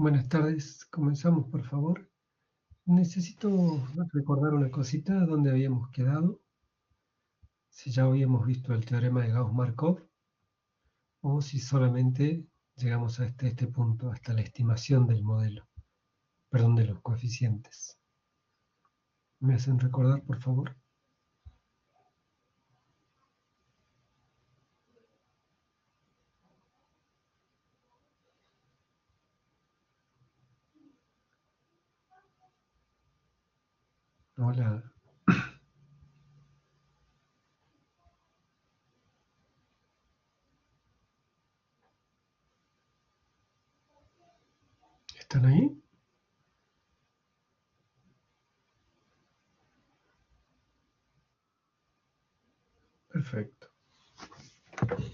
Buenas tardes, comenzamos por favor. Necesito recordar una cosita, dónde habíamos quedado, si ya habíamos visto el teorema de Gauss-Markov o si solamente llegamos a este punto, hasta la estimación del modelo, perdón, de los coeficientes. ¿Me hacen recordar, por favor? Hola. ¿Están ahí? Perfecto.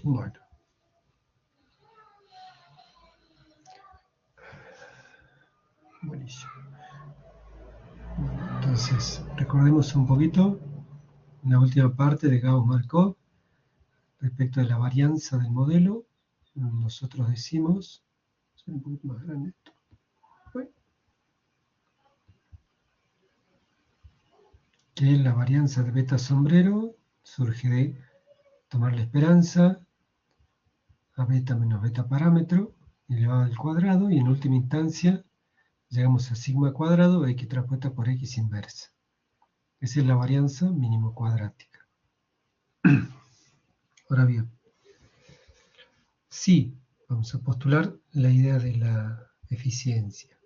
Bueno. Buenísimo. Bueno, entonces, recordemos un poquito la última parte de Gauss-Markov respecto de la varianza del modelo. Nosotros decimos, un poquito más grande esto. Que la varianza de beta sombrero surge de tomar la esperanza a beta menos beta parámetro elevado al cuadrado y en última instancia llegamos a sigma cuadrado x transpuesta por x inversa. Esa es la varianza mínimo cuadrática. Ahora bien, sí, vamos a postular la idea de la eficiencia.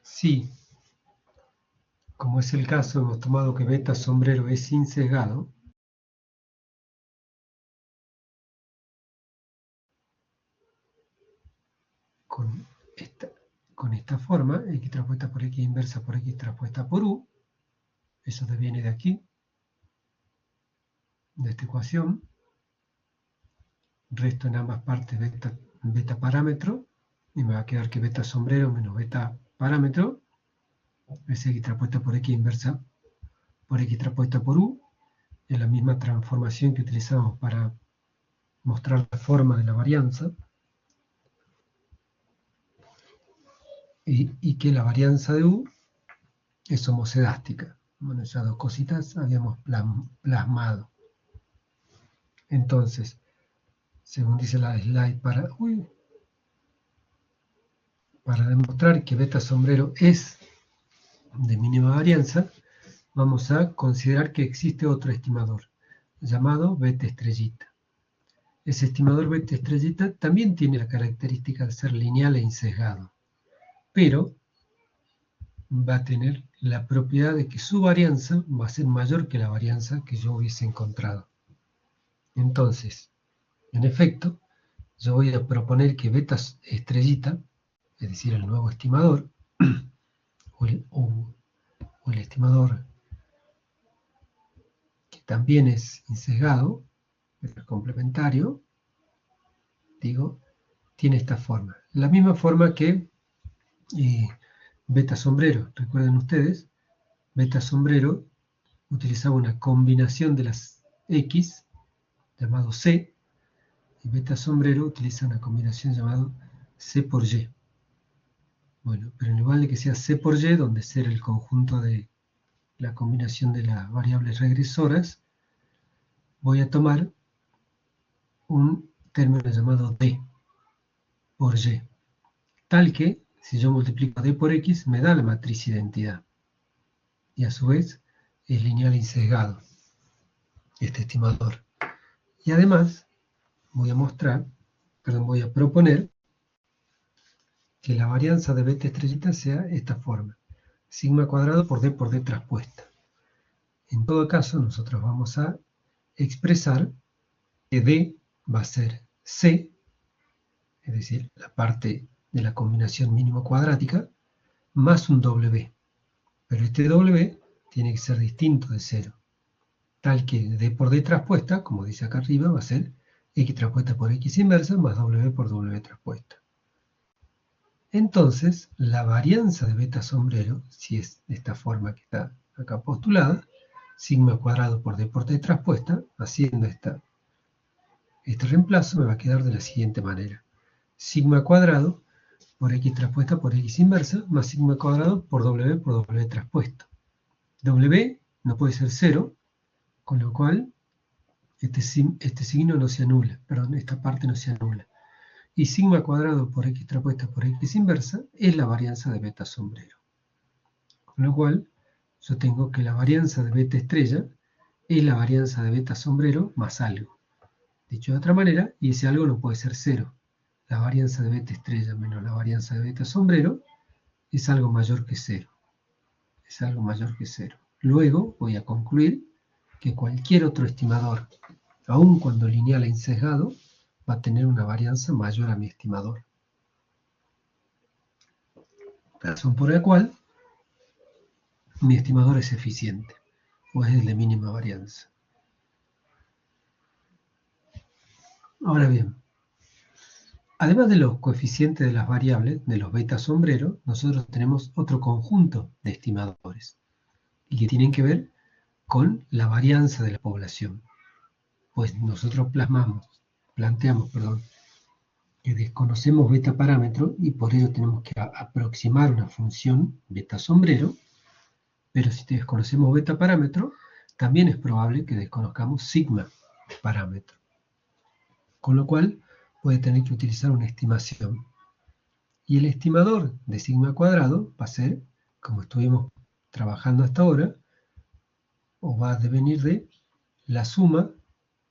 Sí, como es el caso, hemos tomado que beta sombrero es sin sesgado, con esta forma, x transpuesta por x inversa por x transpuesta por u, eso deviene de aquí, de esta ecuación, resto en ambas partes beta parámetro, y me va a quedar que beta sombrero menos beta parámetro es x transpuesta por x inversa por x transpuesta por u, es la misma transformación que utilizamos para mostrar la forma de la varianza, y que la varianza de u es homocedástica. Bueno, esas dos cositas habíamos plasmado. Entonces, según dice la slide, para demostrar que beta sombrero es de mínima varianza, vamos a considerar que existe otro estimador, llamado beta estrellita. Ese estimador beta estrellita también tiene la característica de ser lineal e insesgado, pero va a tener la propiedad de que su varianza va a ser mayor que la varianza que yo hubiese encontrado. Entonces, en efecto, yo voy a proponer que beta estrellita, es decir, el nuevo estimador, o el estimador que también es insesgado, pero complementario, digo, tiene esta forma. La misma forma que beta sombrero. Recuerden ustedes, beta sombrero utilizaba una combinación de las X, llamado C, y beta sombrero utiliza una combinación llamada C por Y. Bueno, pero en lugar de que sea C por Y, donde ser el conjunto de la combinación de las variables regresoras, voy a tomar un término llamado D por Y, tal que, si yo multiplico D por X, me da la matriz identidad. Y a su vez, es lineal insesgado, este estimador. Y además, voy a proponer que la varianza de beta estrellita sea esta forma, sigma cuadrado por D transpuesta. En todo caso, nosotros vamos a expresar que D va a ser C, es decir, la parte de la combinación mínimo cuadrática, más un W. Pero este W tiene que ser distinto de 0, tal que D por D transpuesta, como dice acá arriba, va a ser X transpuesta por X inversa más W por W transpuesta. Entonces, la varianza de beta sombrero, si es de esta forma que está acá postulada, sigma cuadrado por D transpuesta, haciendo esta Este reemplazo me va a quedar de la siguiente manera. Sigma cuadrado por x traspuesta por x inversa más sigma cuadrado por W traspuesto. W no puede ser 0, con lo cual este signo no se anula, perdón, esta parte no se anula. Y sigma cuadrado por x traspuesta por x inversa es la varianza de beta sombrero. Con lo cual, yo tengo que la varianza de beta estrella es la varianza de beta sombrero más algo. Dicho de otra manera, y ese algo no puede ser 0. La varianza de beta estrella menos la varianza de beta sombrero es algo mayor que 0. Es algo mayor que 0. Luego voy a concluir que cualquier otro estimador, aun cuando lineal e insesgado, va a tener una varianza mayor a mi estimador. Razón por la cual mi estimador es eficiente, o es el de mínima varianza. Ahora bien, además de los coeficientes de las variables, de los beta sombreros, nosotros tenemos otro conjunto de estimadores, y que tienen que ver con la varianza de la población. Pues nosotros planteamos, que desconocemos beta parámetro y por ello tenemos que aproximar una función beta sombrero, pero si desconocemos beta parámetro, también es probable que desconozcamos sigma parámetro. Con lo cual, puede tener que utilizar una estimación. Y el estimador de sigma cuadrado va a ser, como estuvimos trabajando hasta ahora, o va a devenir de la suma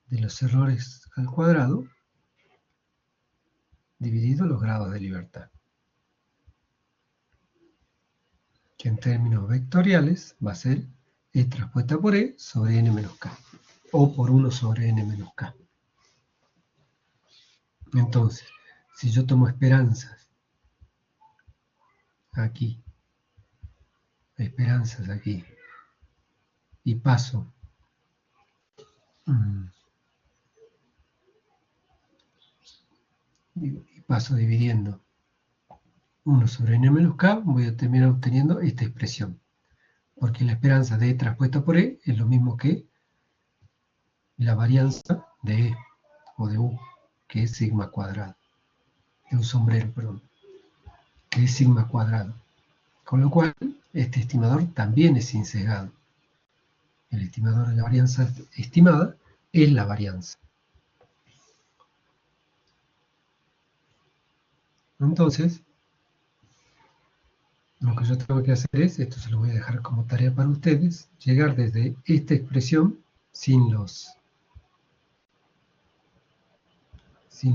de los errores al cuadrado dividido los grados de libertad, que en términos vectoriales va a ser E traspuesta por E sobre N menos K, o por 1 sobre N menos K. Entonces, si yo tomo esperanzas aquí, y paso dividiendo 1 sobre N menos K, voy a terminar obteniendo esta expresión, porque la esperanza de E traspuesta por E es lo mismo que la varianza de E, o de U, que es sigma cuadrado, de un sombrero, perdón, que es sigma cuadrado. Con lo cual, este estimador también es insesgado. El estimador de la varianza estimada es la varianza. Entonces, lo que yo tengo que hacer es, esto se lo voy a dejar como tarea para ustedes, llegar desde esta expresión, sin los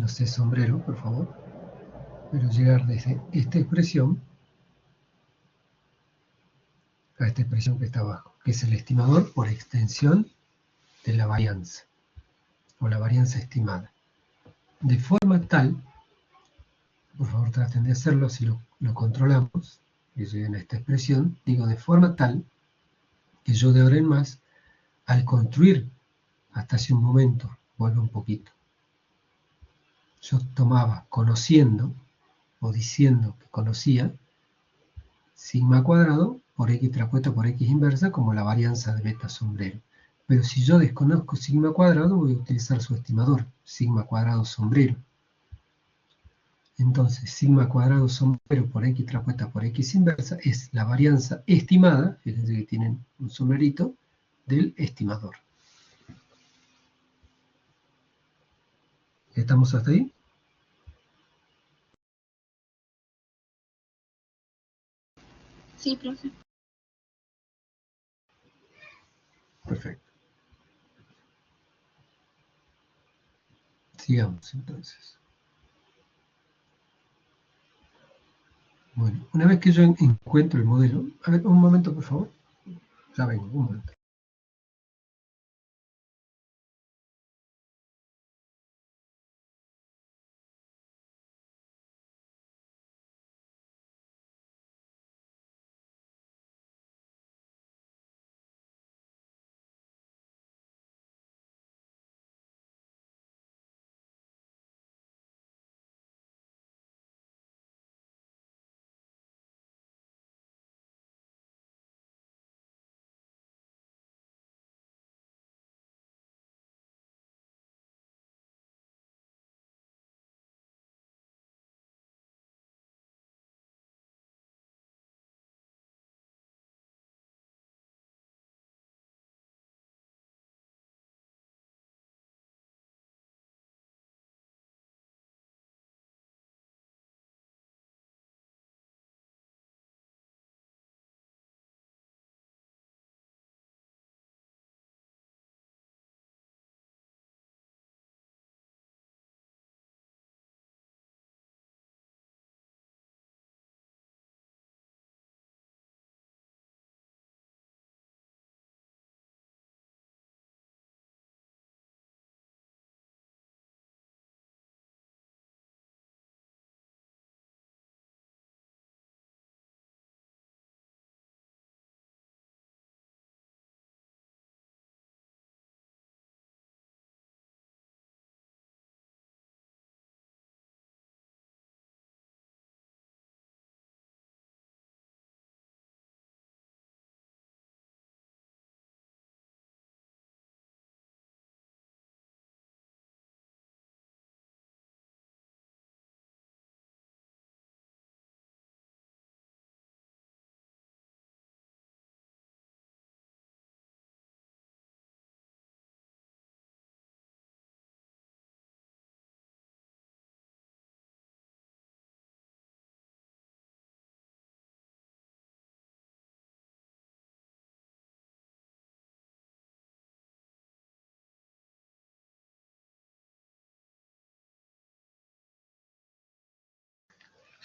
C sombrero, por favor, pero llegar desde esta expresión a esta expresión que está abajo, que es el estimador por extensión de la varianza, o la varianza estimada. De forma tal, por favor traten de hacerlo si lo controlamos, y yo en esta expresión, digo de forma tal que yo de ahora en más, al construir, hasta hace un momento, vuelvo un poquito, yo tomaba conociendo, o diciendo que conocía, sigma cuadrado por x traspuesto por x inversa como la varianza de beta sombrero. Pero si yo desconozco sigma cuadrado, voy a utilizar su estimador, sigma cuadrado sombrero. Entonces, sigma cuadrado sombrero por x traspuesta por x inversa es la varianza estimada, fíjense que tienen un sombrerito, del estimador. ¿Estamos hasta ahí? Sí, profe. Perfecto. Sigamos entonces. Bueno, una vez que yo encuentro el modelo, a ver, un momento por favor, ya vengo, un momento.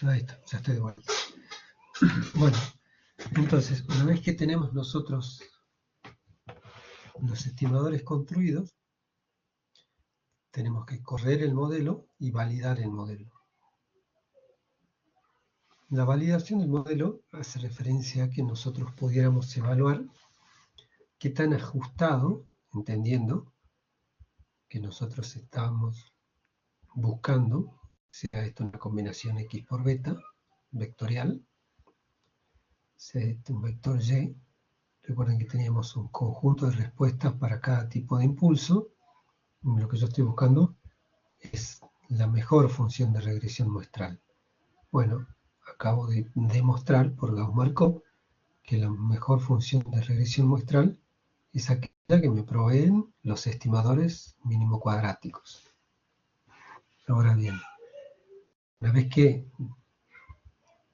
Ahí está, ya estoy de vuelta. Bueno, entonces, una vez que tenemos nosotros los estimadores construidos, tenemos que correr el modelo y validar el modelo. La validación del modelo hace referencia a que nosotros pudiéramos evaluar qué tan ajustado, entendiendo que nosotros estamos buscando, sea esto una combinación X por beta, vectorial, sea esto un vector Y. Recuerden que teníamos un conjunto de respuestas para cada tipo de impulso. Lo que yo estoy buscando es la mejor función de regresión muestral. Bueno, acabo de demostrar por Gauss-Markov que la mejor función de regresión muestral es aquella que me proveen los estimadores mínimo cuadráticos. Ahora bien, una vez que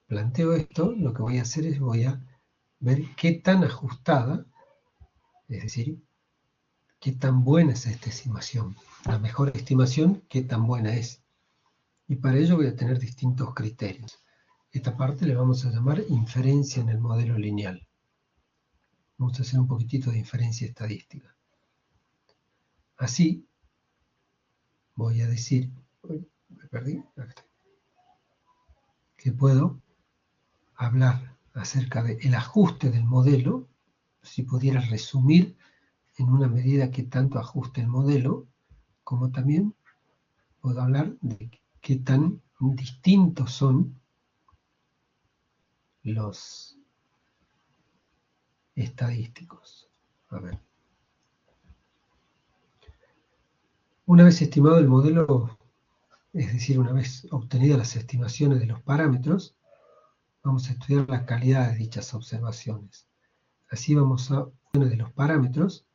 planteo esto, lo que voy a hacer es voy a ver qué tan ajustada, es decir, qué tan buena es esta estimación. La mejor estimación, qué tan buena es. Y para ello voy a tener distintos criterios. Esta parte le vamos a llamar inferencia en el modelo lineal. Vamos a hacer un poquitito de inferencia estadística. Así, voy a decir, me perdí, que puedo hablar acerca del ajuste del modelo, si pudiera resumir en una medida que tanto ajuste el modelo, como también puedo hablar de qué tan distintos son los estadísticos. A ver. Una vez estimado el modelo, es decir, una vez obtenidas las estimaciones de los parámetros, vamos a estudiar la calidad de dichas observaciones. Así vamos a, una de los parámetros,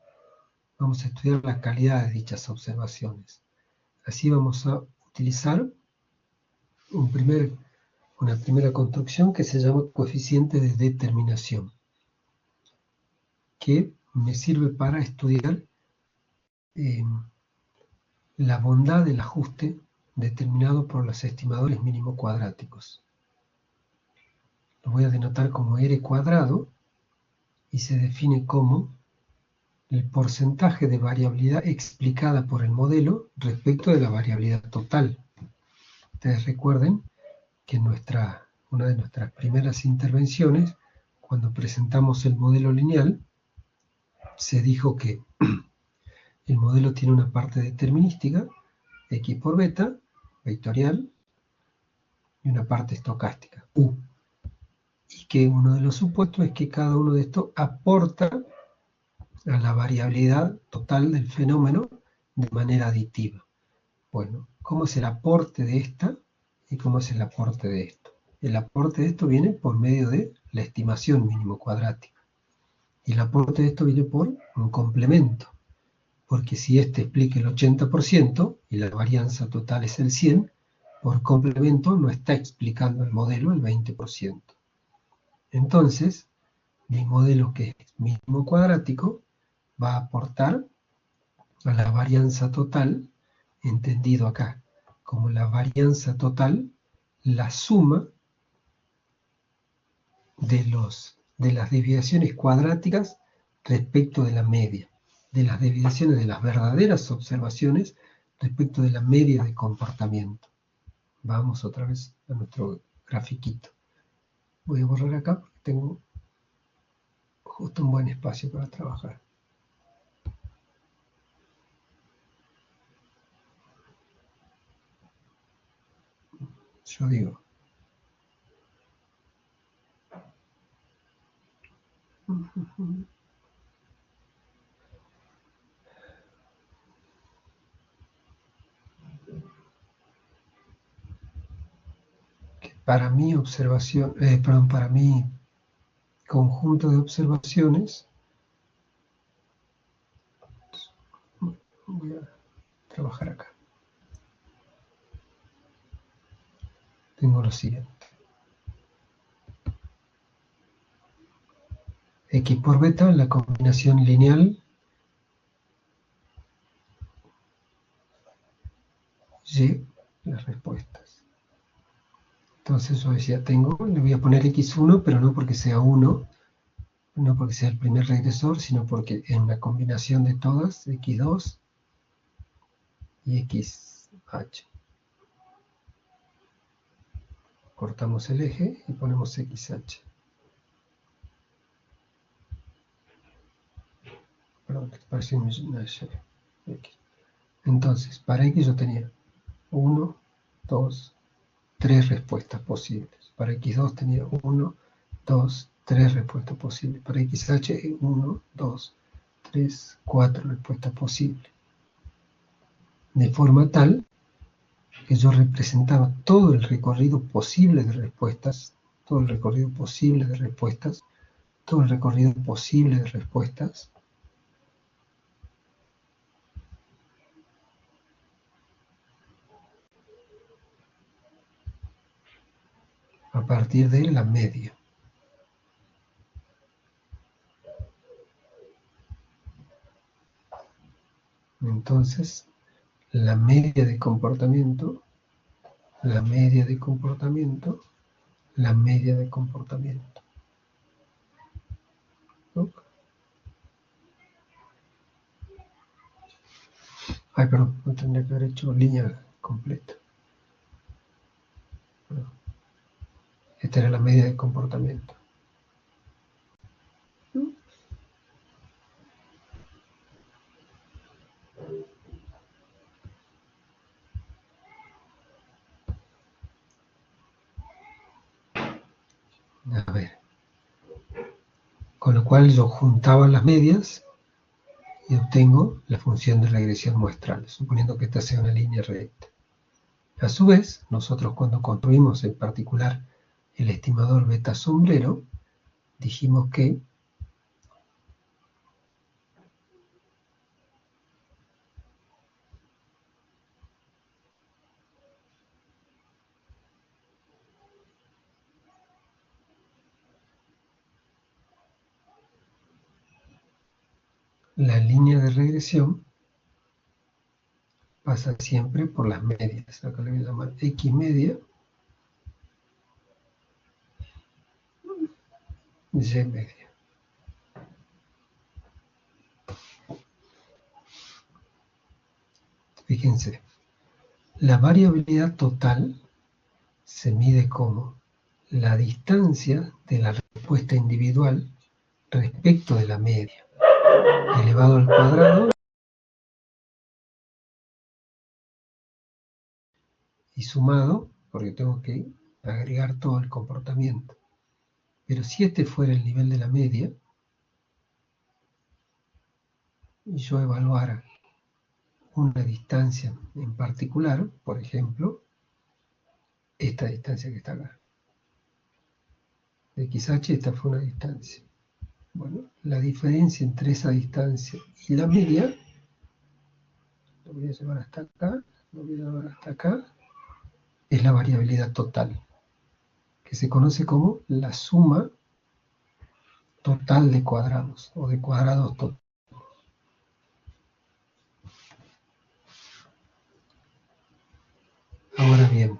vamos a estudiar la calidad de dichas observaciones. Así vamos a utilizar una primera construcción que se llama coeficiente de determinación, que me sirve para estudiar la bondad del ajuste determinado por los estimadores mínimo cuadráticos. Lo voy a denotar como R cuadrado y se define como el porcentaje de variabilidad explicada por el modelo respecto de la variabilidad total. Ustedes recuerden que una de nuestras primeras intervenciones, cuando presentamos el modelo lineal, se dijo que el modelo tiene una parte determinística, X por beta, vectorial, y una parte estocástica, U. Y que uno de los supuestos es que cada uno de estos aporta a la variabilidad total del fenómeno de manera aditiva. Bueno, ¿cómo es el aporte de esta y cómo es el aporte de esto? El aporte de esto viene por medio de la estimación mínimo cuadrática. Y el aporte de esto viene por un complemento. Porque si este explica el 80% y la varianza total es el 100%, por complemento no está explicando el modelo el 20%. Entonces, mi modelo que es mínimo cuadrático va a aportar a la varianza total, entendido acá como la varianza total, la suma de las desviaciones cuadráticas respecto de la media, de las desviaciones de las verdaderas observaciones respecto de la media de comportamiento. Vamos otra vez a nuestro grafiquito. Voy a borrar acá porque tengo justo un buen espacio para trabajar. Yo digo, que para mi observación, para mi conjunto de observaciones, voy a trabajar acá. Tengo lo siguiente. X por beta, la combinación lineal, Y, las respuestas. Entonces yo decía, le voy a poner x1, pero no porque sea 1, no porque sea el primer regresor, sino porque en una combinación de todas, x2 y xh. Cortamos el eje y ponemos xh. Perdón, pareció una y. Entonces, para x yo tenía 1, 2, 3 respuestas posibles. Para x2 tenía 1, 2, 3 respuestas posibles. Para xh, 1, 2, 3, 4 respuestas posibles. De forma tal que yo representaba todo el recorrido posible de respuestas, todo el recorrido posible de respuestas, todo el recorrido posible de respuestas, a partir de la media. Entonces, la media de comportamiento, la media de comportamiento, la media de comportamiento. ¿No? Ay, perdón, no tendría que haber hecho línea completa. Perdón. Esta era la media de comportamiento. ¿No? A ver. Con lo cual yo juntaba las medias y obtengo la función de regresión muestral, suponiendo que esta sea una línea recta. A su vez, nosotros cuando construimos en particular el estimador beta sombrero, dijimos que la línea de regresión pasa siempre por las medias. Acá le voy a llamar X media, Y media. Fíjense, la variabilidad total se mide como la distancia de la respuesta individual respecto de la media, elevado al cuadrado y sumado, porque tengo que agregar todo el comportamiento. Pero si este fuera el nivel de la media, y yo evaluara una distancia en particular, por ejemplo, esta distancia que está acá. De xh esta fue una distancia. Bueno, la diferencia entre esa distancia y la media, lo voy a llevar hasta acá, lo voy a llevar hasta acá, es la variabilidad total, que se conoce como la suma total de cuadrados, o de cuadrados totales. Ahora bien,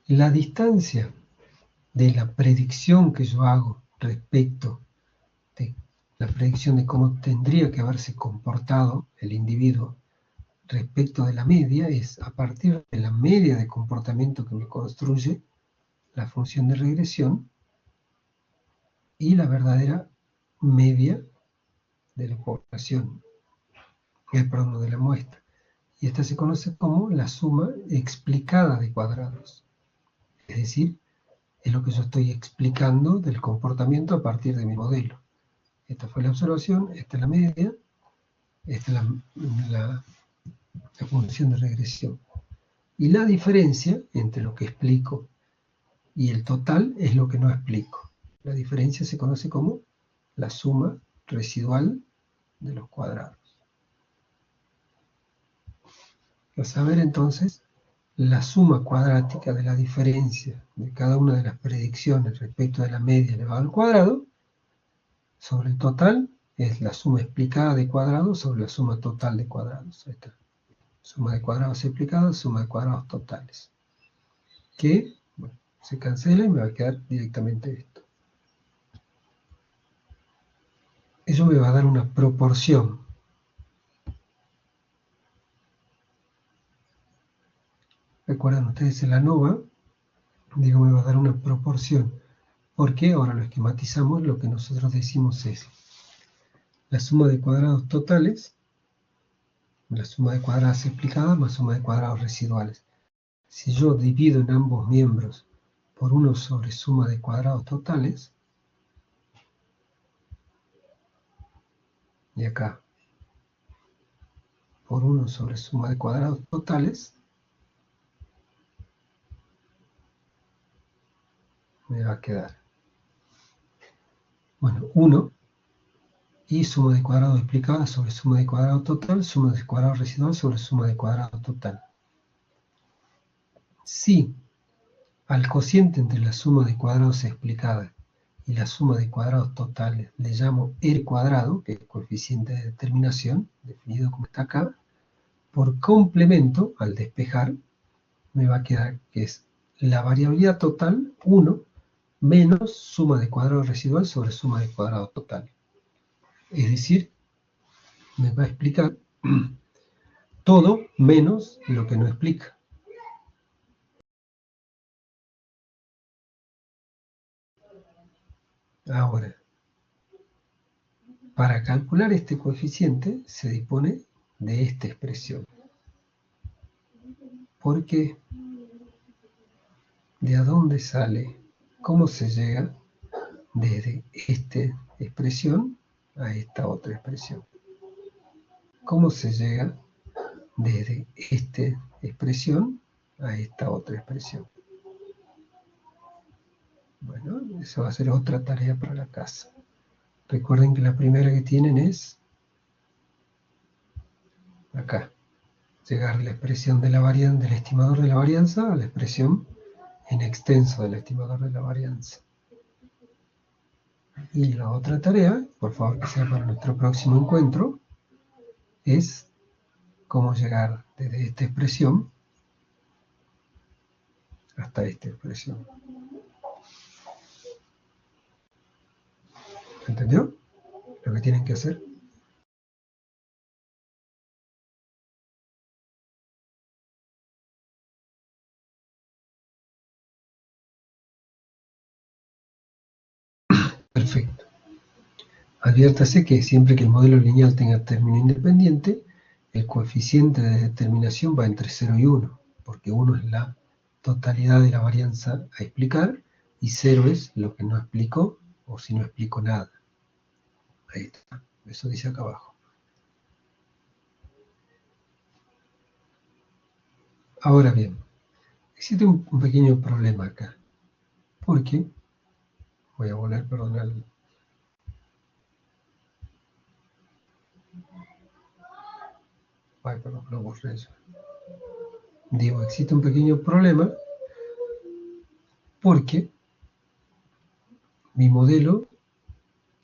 la distancia de la predicción que yo hago respecto de la predicción de cómo tendría que haberse comportado el individuo respecto de la media es a partir de la media de comportamiento que me construye la función de regresión y la verdadera media de la población, perdón, de la muestra. Y esta se conoce como la suma explicada de cuadrados. Es decir, es lo que yo estoy explicando del comportamiento a partir de mi modelo. Esta fue la observación, esta es la media, esta es la función de regresión. Y la diferencia entre lo que explico y el total es lo que no explico. La diferencia se conoce como la suma residual de los cuadrados. A saber entonces, la suma cuadrática de la diferencia de cada una de las predicciones respecto de la media elevado al cuadrado sobre el total es la suma explicada de cuadrados sobre la suma total de cuadrados. Ahí está. Suma de cuadrados explicados, suma de cuadrados totales. que bueno, se cancela y me va a quedar directamente esto. Eso me va a dar una proporción. Recuerdan ustedes en la ANOVA, digo, me va a dar una proporción, porque ahora lo esquematizamos, lo que nosotros decimos es la suma de cuadrados totales, la suma de cuadradas explicadas más suma de cuadrados residuales. Si yo divido en ambos miembros por 1 sobre suma de cuadrados totales, y acá por 1 sobre suma de cuadrados totales, me va a quedar, bueno, 1 y suma de cuadrados explicada sobre suma de cuadrado total, suma de cuadrado residual sobre suma de cuadrado total. Si al cociente entre la suma de cuadrados explicada y la suma de cuadrados totales le llamo R cuadrado, que es el coeficiente de determinación, definido como está acá, por complemento, al despejar, me va a quedar que es la variabilidad total 1 menos suma de cuadrado residual sobre suma de cuadrado total. Es decir, me va a explicar todo menos lo que no explica. Ahora, para calcular este coeficiente se dispone de esta expresión. ¿Por qué? ¿De a dónde sale? ¿Cómo se llega desde esta expresión a esta otra expresión? ¿Cómo se llega desde esta expresión a esta otra expresión? Bueno, eso va a ser otra tarea para la casa. Recuerden que la primera que tienen es acá. Llegar de la expresión de la varianza, del estimador de la varianza a la expresión en extenso del estimador de la varianza. Y la otra tarea, por favor que sea para nuestro próximo encuentro, es cómo llegar desde esta expresión hasta esta expresión. ¿Entendió lo que tienen que hacer? Perfecto. Adviértase que siempre que el modelo lineal tenga término independiente, el coeficiente de determinación va entre 0 y 1, porque 1 es la totalidad de la varianza a explicar y 0 es lo que no explico o si no explico nada. Ahí está, eso dice acá abajo. Ahora bien, existe un pequeño problema acá, porque, voy a volver, perdón, ay, perdón, lo borré eso. Digo, existe un pequeño problema porque mi modelo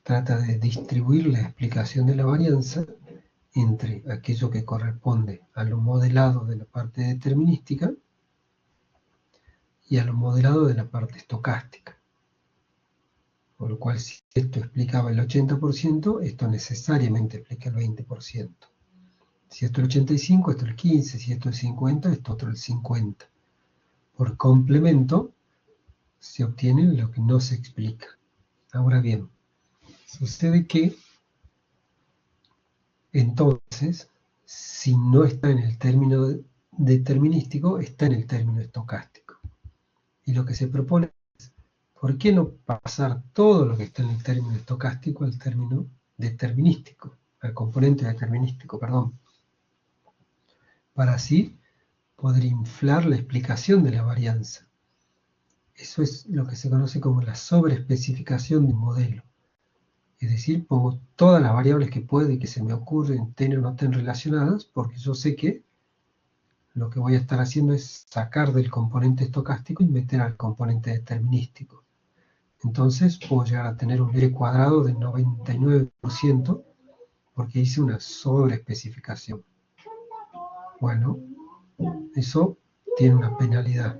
trata de distribuir la explicación de la varianza entre aquello que corresponde a lo modelado de la parte determinística y a lo modelado de la parte estocástica. Por lo cual, si esto explicaba el 80%, esto necesariamente explica el 20%. Si esto es el 85%, esto es el 15%, si esto es el 50%, esto otro el 50%. Por complemento, se obtiene lo que no se explica. Ahora bien, sucede que entonces, si no está en el término determinístico, está en el término estocástico. Y lo que se propone es, ¿por qué no pasar todo lo que está en el término estocástico al término determinístico, al componente determinístico, perdón? Para así poder inflar la explicación de la varianza. Eso es lo que se conoce como la sobreespecificación de un modelo. Es decir, pongo todas las variables que puede y que se me ocurren, estén o no estén relacionadas, porque yo sé que lo que voy a estar haciendo es sacar del componente estocástico y meter al componente determinístico. Entonces puedo llegar a tener un R cuadrado del 99% porque hice una sobreespecificación. Bueno, eso tiene una penalidad.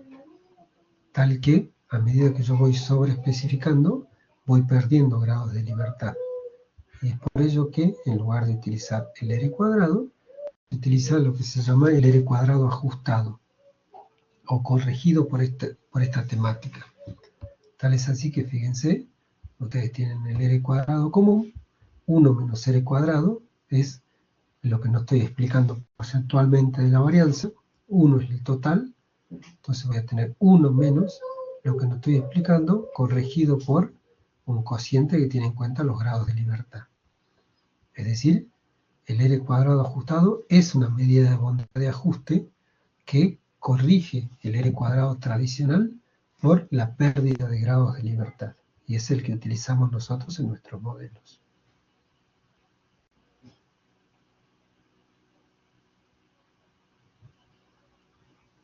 tal que a medida que yo voy sobreespecificando, voy perdiendo grados de libertad. Y es por ello que, en lugar de utilizar el R cuadrado, se utiliza lo que se llama el R cuadrado ajustado o corregido por esta temática. Tal es así que, fíjense, ustedes tienen el R cuadrado común, 1 menos R cuadrado es lo que no estoy explicando porcentualmente de la varianza, 1 es el total, entonces voy a tener 1 menos lo que no estoy explicando, corregido por un cociente que tiene en cuenta los grados de libertad. Es decir, el R cuadrado ajustado es una medida de bondad de ajuste que corrige el R cuadrado tradicional por la pérdida de grados de libertad. Y es el que utilizamos nosotros en nuestros modelos.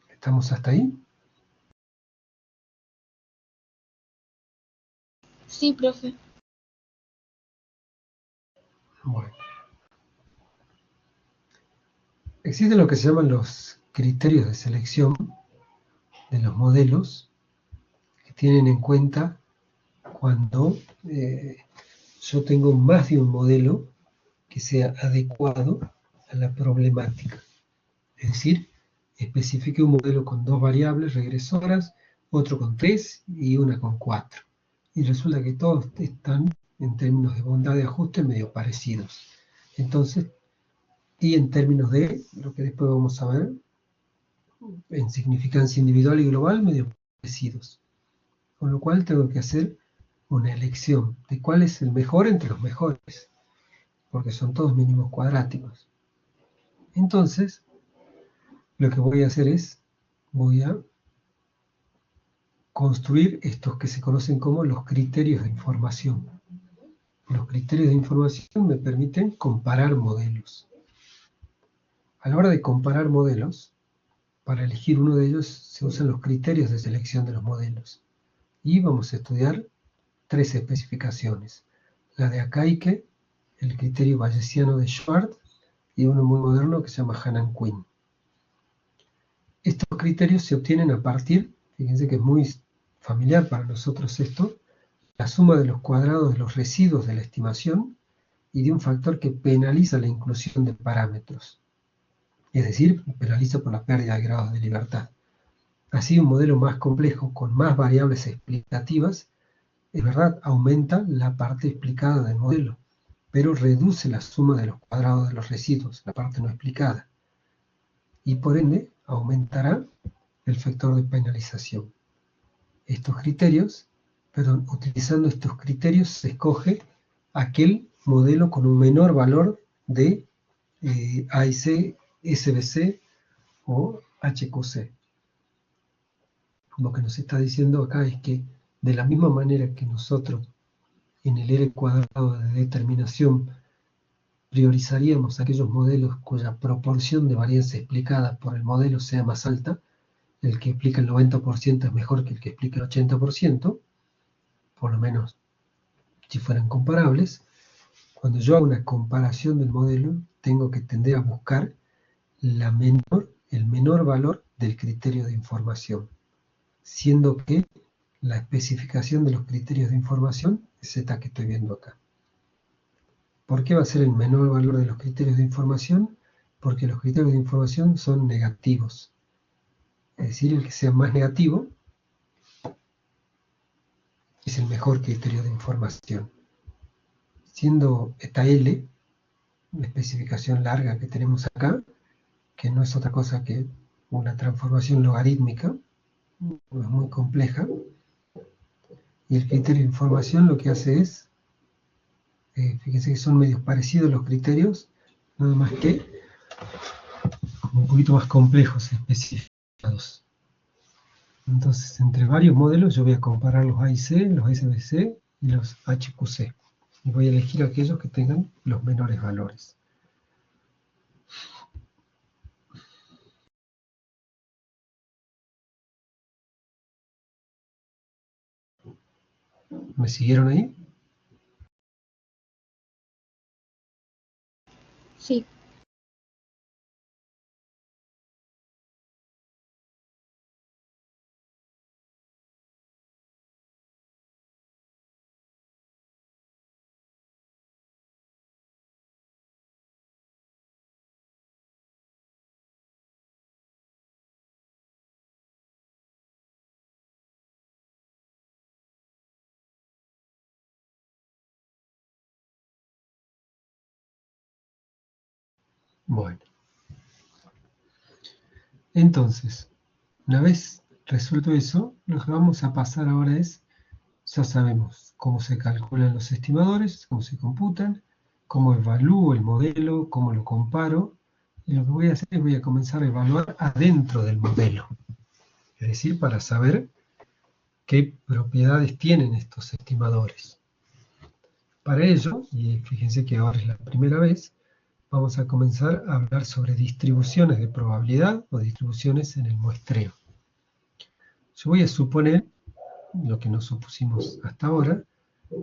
¿Estamos hasta ahí? Sí, profe. Bueno. Existen lo que se llaman los criterios de selección de los modelos que tienen en cuenta cuando yo tengo más de un modelo que sea adecuado a la problemática. Es decir, especifique un modelo con 2 variables regresoras, otro con 3 y una con 4. Y resulta que todos están en términos de bondad de ajuste medio parecidos. Entonces, y en términos de lo que después vamos a ver, en significancia individual y global, medio parecidos. Con lo cual tengo que hacer una elección de cuál es el mejor entre los mejores, porque son todos mínimos cuadráticos. Entonces, lo que voy a hacer es, voy a construir estos que se conocen como los criterios de información. Los criterios de información me permiten comparar modelos. A la hora de comparar modelos, para elegir uno de ellos se usan los criterios de selección de los modelos. Y vamos a estudiar 3 especificaciones. La de Akaike, el criterio bayesiano de Schwartz y uno muy moderno que se llama Hannan-Quinn. Estos criterios se obtienen a partir, fíjense que es muy familiar para nosotros esto, la suma de los cuadrados de los residuos de la estimación y de un factor que penaliza la inclusión de parámetros. Es decir, penaliza por la pérdida de grados de libertad. Así, un modelo más complejo, con más variables explicativas, es verdad, aumenta la parte explicada del modelo, pero reduce la suma de los cuadrados de los residuos, la parte no explicada. Y por ende, aumentará el factor de penalización. Utilizando estos criterios se escoge aquel modelo con un menor valor de AIC, SBC o HQC. Lo que nos está diciendo acá es que de la misma manera que nosotros en el R cuadrado de determinación priorizaríamos aquellos modelos cuya proporción de varianza explicada por el modelo sea más alta, el que explica el 90% es mejor que el que explica el 80%, por lo menos si fueran comparables. Cuando yo hago una comparación del modelo, tengo que tender a buscar el menor valor del criterio de información, siendo que la especificación de los criterios de información es esta que estoy viendo acá. ¿Por qué va a ser el menor valor de los criterios de información? Porque los criterios de información son negativos. Es decir, el que sea más negativo es el mejor criterio de información. Siendo esta L, la especificación larga que tenemos acá, que no es otra cosa que una transformación logarítmica, no es muy compleja, y el criterio de información lo que hace es, fíjense que son medios parecidos los criterios, nada más que como un poquito más complejos especificados. Entonces, entre varios modelos yo voy a comparar los AIC, los SBC y los HQC. Y voy a elegir aquellos que tengan los menores valores. ¿Me siguieron ahí? Sí. Bueno, entonces, una vez resuelto eso, lo que vamos a pasar ahora es, ya sabemos cómo se calculan los estimadores, cómo se computan, cómo evalúo el modelo, cómo lo comparo, y lo que voy a hacer es voy a comenzar a evaluar adentro del modelo, es decir, para saber qué propiedades tienen estos estimadores. Para ello, y fíjense que ahora es la primera vez, vamos a comenzar a hablar sobre distribuciones de probabilidad o distribuciones en el muestreo. Yo voy a suponer, lo que nos supusimos hasta ahora,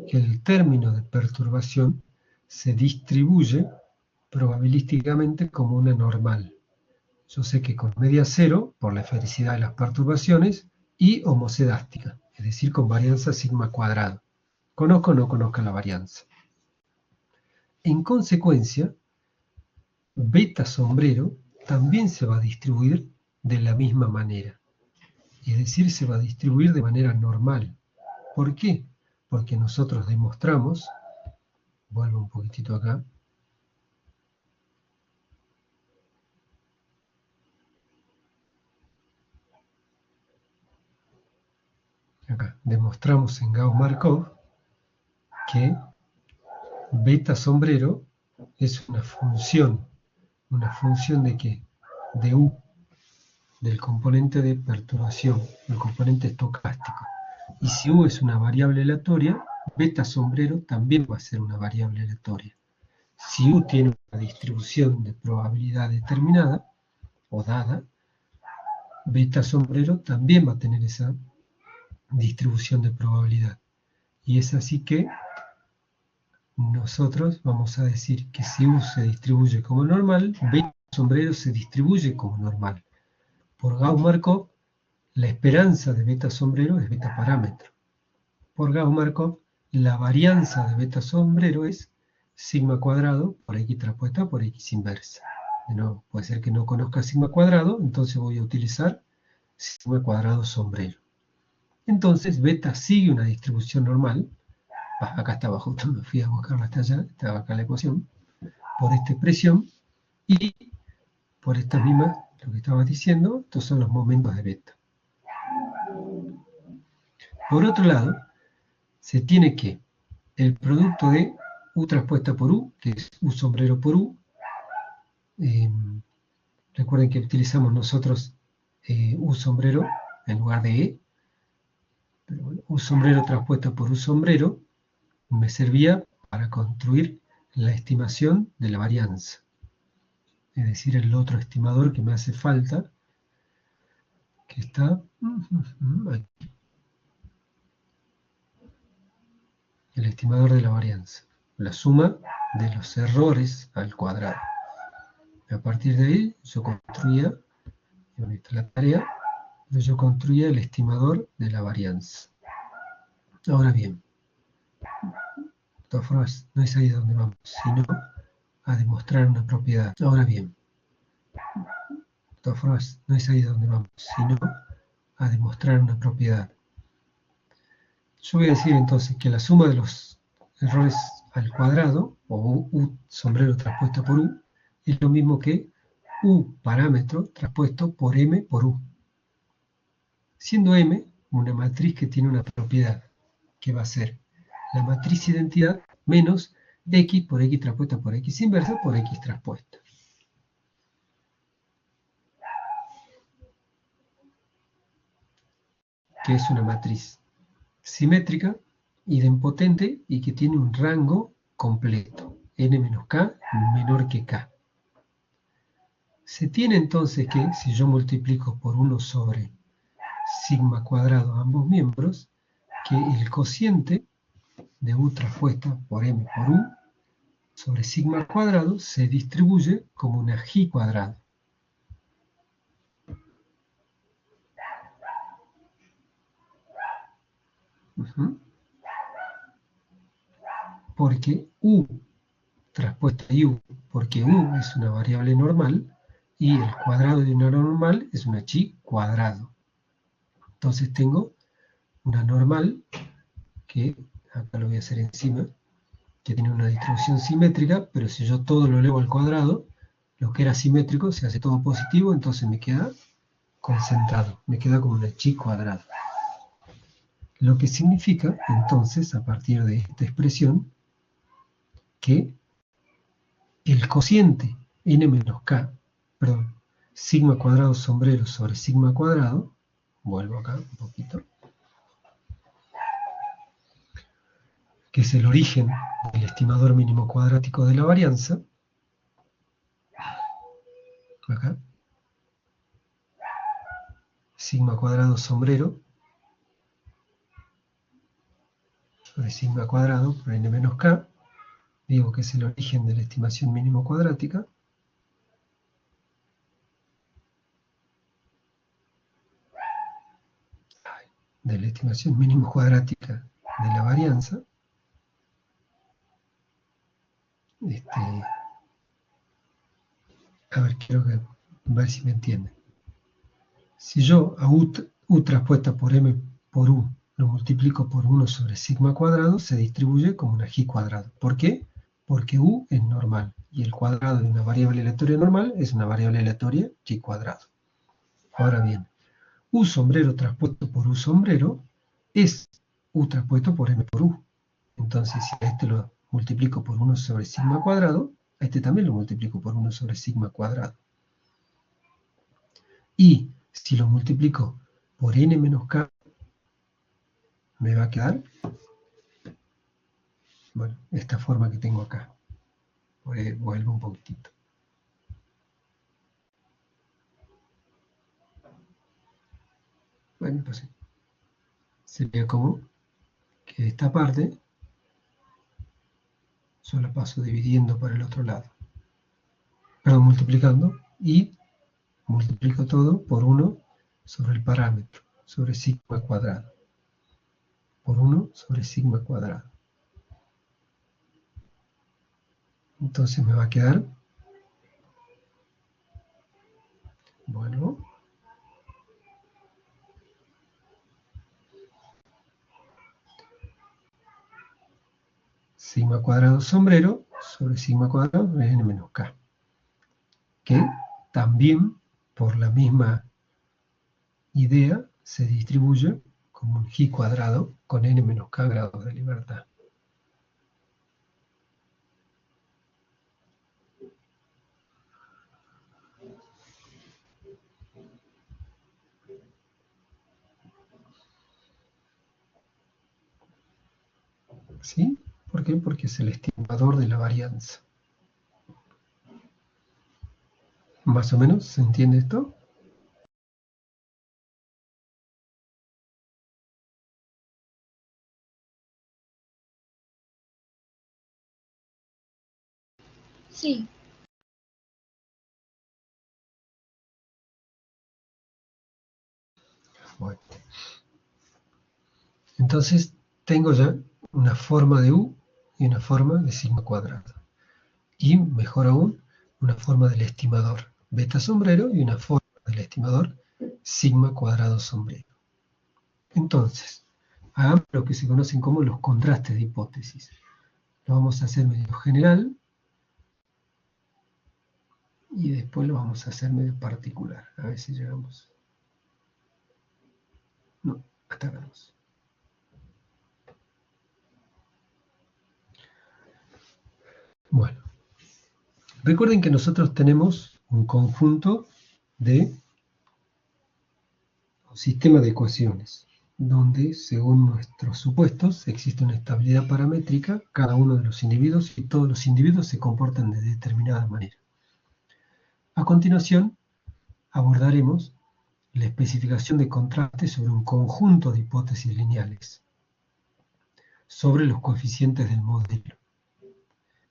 que el término de perturbación se distribuye probabilísticamente como una normal. Yo sé que con media cero, por la esfericidad de las perturbaciones, y homocedástica, es decir, con varianza sigma cuadrado. Conozco o no conozca la varianza. En consecuencia, beta sombrero también se va a distribuir de la misma manera. Es decir, se va a distribuir de manera normal. ¿Por qué? Porque nosotros demostramos, vuelvo un poquitito acá, demostramos en Gauss-Markov que beta sombrero es una función de ¿qué? De U, del componente de perturbación, el componente estocástico. Y si U es una variable aleatoria, beta sombrero también va a ser una variable aleatoria. Si U tiene una distribución de probabilidad determinada o dada, beta sombrero también va a tener esa distribución de probabilidad. Y es así que nosotros vamos a decir que si U se distribuye como normal, beta sombrero se distribuye como normal. Por Gauss-Markov, la esperanza de beta sombrero es beta parámetro. Por Gauss-Markov, la varianza de beta sombrero es sigma cuadrado por x traspuesta por x inversa. De nuevo, puede ser que no conozca sigma cuadrado, entonces voy a utilizar sigma cuadrado sombrero. Entonces, beta sigue una distribución normal. Acá estaba justo, me fui a buscarla hasta allá, estaba acá la ecuación, por esta expresión, y por esta misma, lo que estaba diciendo, estos son los momentos de beta. Por otro lado, se tiene que el producto de U traspuesta por U, que es U sombrero por U, recuerden que utilizamos nosotros U sombrero en lugar de E, pero bueno, U sombrero traspuesta por U sombrero me servía para construir la estimación de la varianza, es decir, el otro estimador que me hace falta, que está aquí, el estimador de la varianza, la suma de los errores al cuadrado. A partir de ahí yo construía, esta es la tarea, yo construía el estimador de la varianza. Ahora bien, de todas formas no es ahí donde vamos, sino a demostrar una propiedad. Ahora bien, de todas formas no es ahí donde vamos, sino a demostrar una propiedad. Yo voy a decir entonces que la suma de los errores al cuadrado, o U sombrero traspuesta por U, es lo mismo que U parámetro traspuesto por M por U. Siendo M una matriz que tiene una propiedad, que va a ser la matriz identidad menos X por X traspuesta por X inversa por X traspuesta. Que es una matriz simétrica, idempotente y que tiene un rango completo, n menos k menor que k. Se tiene entonces que, si yo multiplico por 1 sobre sigma cuadrado a ambos miembros, que el cociente de U traspuesta por M por U sobre sigma cuadrado se distribuye como una G cuadrado. Porque U traspuesta y U, porque U es una variable normal y el cuadrado de una normal es una chi cuadrado. Entonces tengo una normal que, acá lo voy a hacer encima, que tiene una distribución simétrica, pero si yo todo lo elevo al cuadrado, lo que era simétrico se hace todo positivo, entonces me queda concentrado, me queda como una chi cuadrada. Lo que significa, entonces, a partir de esta expresión, que el cociente n menos k, perdón, sigma cuadrado sombrero sobre sigma cuadrado, vuelvo acá un poquito, que es el origen del estimador mínimo cuadrático de la varianza, acá, sigma cuadrado sombrero sobre sigma cuadrado por n menos k, digo que es el origen de la estimación mínimo cuadrática, de la estimación mínimo cuadrática de la varianza. A ver, quiero ver si me entienden. Si yo a u traspuesta por m por u lo multiplico por 1 sobre sigma cuadrado, se distribuye como una g cuadrado. ¿Por qué? Porque u es normal, y el cuadrado de una variable aleatoria normal es una variable aleatoria g cuadrado. Ahora bien, u sombrero traspuesto por u sombrero es u traspuesto por m por u. Entonces, si a este lo multiplico por 1 sobre sigma cuadrado, a este también lo multiplico por 1 sobre sigma cuadrado. Y si lo multiplico por n menos k, me va a quedar, bueno, esta forma que tengo acá. Vuelvo un poquitito. Bueno, pues sería como que esta parte yo la paso dividiendo por el otro lado. Perdón, multiplicando, y multiplico todo por 1 sobre el parámetro, sobre sigma cuadrado. Por 1 sobre sigma cuadrado. Entonces me va a quedar, vuelvo, sigma cuadrado sombrero sobre sigma cuadrado de n menos k, que también por la misma idea se distribuye como un g cuadrado con n menos k grados de libertad. ¿Sí? ¿Por qué? Porque es el estimador de la varianza. ¿Más o menos se entiende esto? Sí. Bueno. Entonces tengo ya una forma de u y una forma de sigma cuadrado. Y, mejor aún, una forma del estimador beta sombrero y una forma del estimador sigma cuadrado sombrero. Entonces, hagamos lo que se conocen como los contrastes de hipótesis. Lo vamos a hacer medio general y después lo vamos a hacer medio particular. A ver si llegamos. No, hasta acá vamos. Bueno, recuerden que nosotros tenemos un conjunto de un sistema de ecuaciones, donde, según nuestros supuestos, existe una estabilidad paramétrica, cada uno de los individuos, y todos los individuos se comportan de determinada manera. A continuación, abordaremos la especificación de contraste sobre un conjunto de hipótesis lineales, sobre los coeficientes del modelo.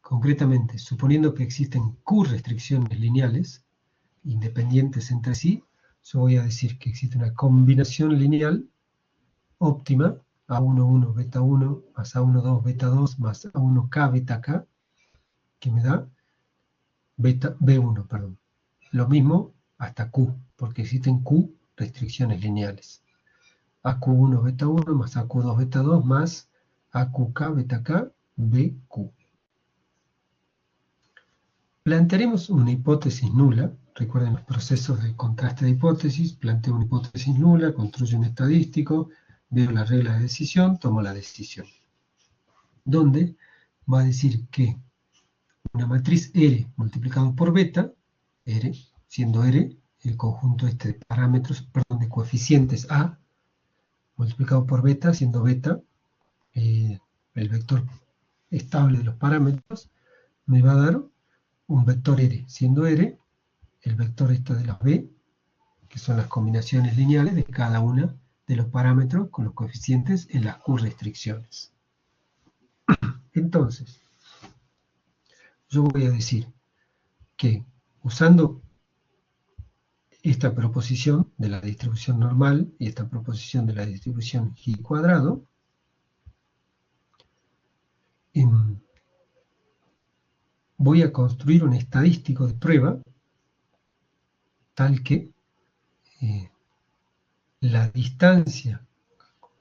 Concretamente, suponiendo que existen Q restricciones lineales, independientes entre sí, yo voy a decir que existe una combinación lineal óptima, A11 beta 1 más A12 beta 2 más A1K beta K, que me da B1, perdón. Lo mismo hasta Q, porque existen Q restricciones lineales. AQ1 beta 1 más AQ2 beta 2 más AQK beta K BQ. Plantearemos una hipótesis nula. Recuerden los procesos de contraste de hipótesis. Planteo una hipótesis nula, construyo un estadístico, veo las reglas de decisión, tomo la decisión. Donde va a decir que una matriz R multiplicado por beta, R, siendo R el conjunto de parámetros, perdón, de coeficientes A, multiplicado por beta, siendo beta el vector estable de los parámetros, me va a dar un vector R, siendo R el vector de las B, que son las combinaciones lineales de cada una de los parámetros con los coeficientes en las Q restricciones. Entonces, yo voy a decir que usando esta proposición de la distribución normal y esta proposición de la distribución G cuadrado, voy a construir un estadístico de prueba tal que la distancia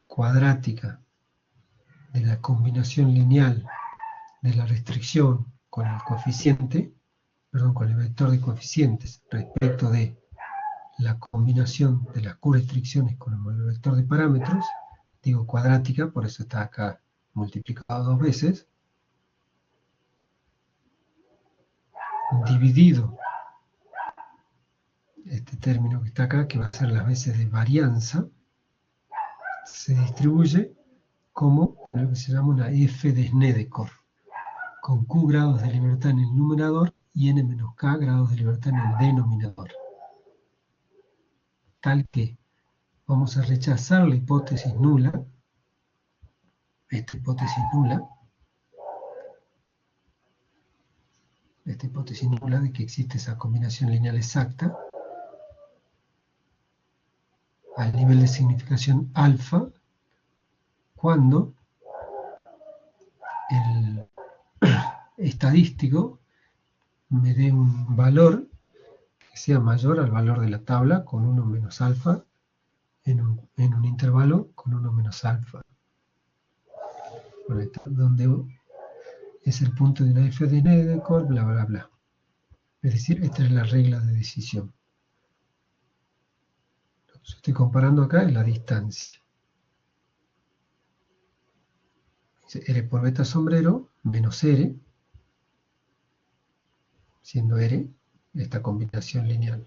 cuadrática de la combinación lineal de la restricción con el coeficiente, perdón, con el vector de coeficientes respecto de la combinación de las Q restricciones con el vector de parámetros, digo cuadrática, por eso está acá multiplicado 2 veces, dividido este término que está acá, que va a ser las veces de varianza, se distribuye como lo que se llama una f de Snedeker, con q grados de libertad en el numerador y n menos k grados de libertad en el denominador. Tal que vamos a rechazar la hipótesis nula, esta hipótesis nula de que existe esa combinación lineal exacta, al nivel de significación alfa, cuando el estadístico me dé un valor que sea mayor al valor de la tabla con 1 menos alfa en un intervalo con 1 menos alfa. Donde es el punto de una f de Snedeker, bla, bla, bla. Es decir, esta es la regla de decisión. Lo que yo estoy comparando acá es la distancia. R por beta sombrero menos R, siendo R esta combinación lineal.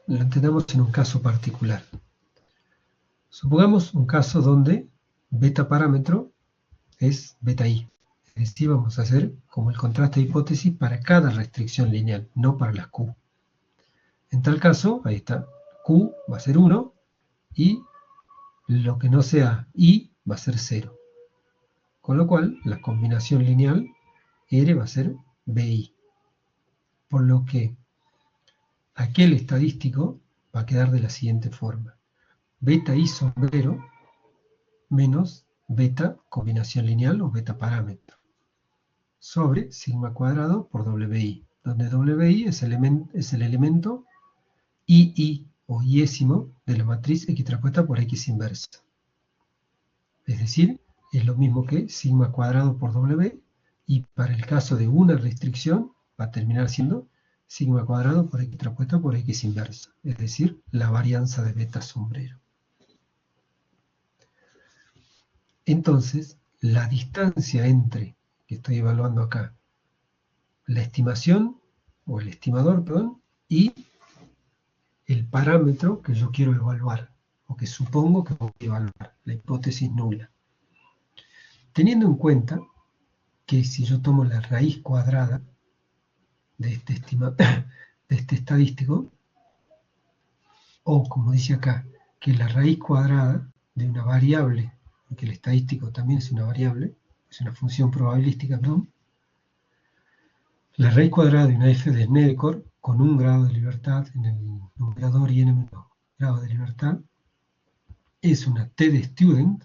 Lo entendemos en un caso particular. Supongamos un caso donde beta parámetro es beta I. Es decir, vamos a hacer como el contraste de hipótesis para cada restricción lineal, no para las Q. En tal caso, ahí está, Q va a ser 1 y lo que no sea I va a ser 0. Con lo cual, la combinación lineal R va a ser BI. Por lo que aquel estadístico va a quedar de la siguiente forma. Beta I sombrero menos beta combinación lineal o beta parámetro sobre sigma cuadrado por WI, donde WI es el elemento II o iésimo de la matriz X traspuesta por X inversa. Es decir, es lo mismo que sigma cuadrado por W, y para el caso de una restricción va a terminar siendo sigma cuadrado por X traspuesta por X inversa, es decir, la varianza de beta sombrero. Entonces, la distancia entre, que estoy evaluando acá, la estimación, o el estimador, perdón, y el parámetro que yo quiero evaluar, o que supongo que voy a evaluar, la hipótesis nula. Teniendo en cuenta que si yo tomo la raíz cuadrada de este estadístico, o como dice acá, que la raíz cuadrada de una variable, porque el estadístico también es una variable, es una función probabilística, perdón, la raíz cuadrada de una f de Snedeker con un grado de libertad en el numerador y n menos grado de libertad es una t de student.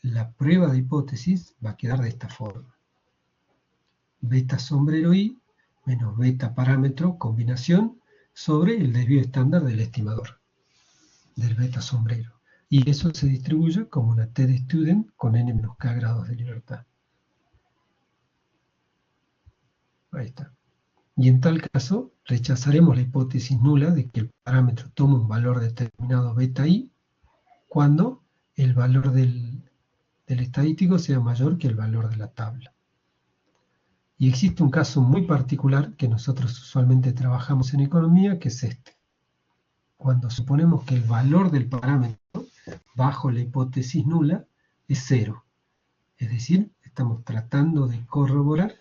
La prueba de hipótesis va a quedar de esta forma. Beta sombrero I menos beta parámetro combinación sobre el desvío estándar del estimador, del beta sombrero. Y eso se distribuye como una t de student con n menos k grados de libertad. Ahí está. Y en tal caso, rechazaremos la hipótesis nula de que el parámetro toma un valor determinado beta i cuando el valor del estadístico sea mayor que el valor de la tabla. Y existe un caso muy particular que nosotros usualmente trabajamos en economía, que es este. Cuando suponemos que el valor del parámetro bajo la hipótesis nula es 0. Es decir, estamos tratando de corroborar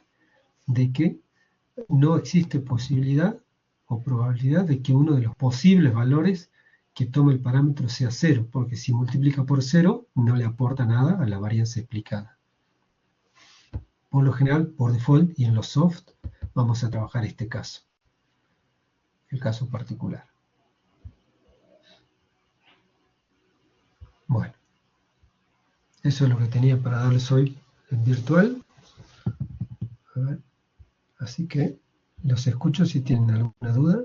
de que no existe posibilidad o probabilidad de que uno de los posibles valores que tome el parámetro sea 0, porque si multiplica por 0 no le aporta nada a la varianza explicada. Por lo general, por default y en los soft, vamos a trabajar este caso, el caso particular. Bueno, eso es lo que tenía para darles hoy en virtual. A ver. Así que los escucho si tienen alguna duda.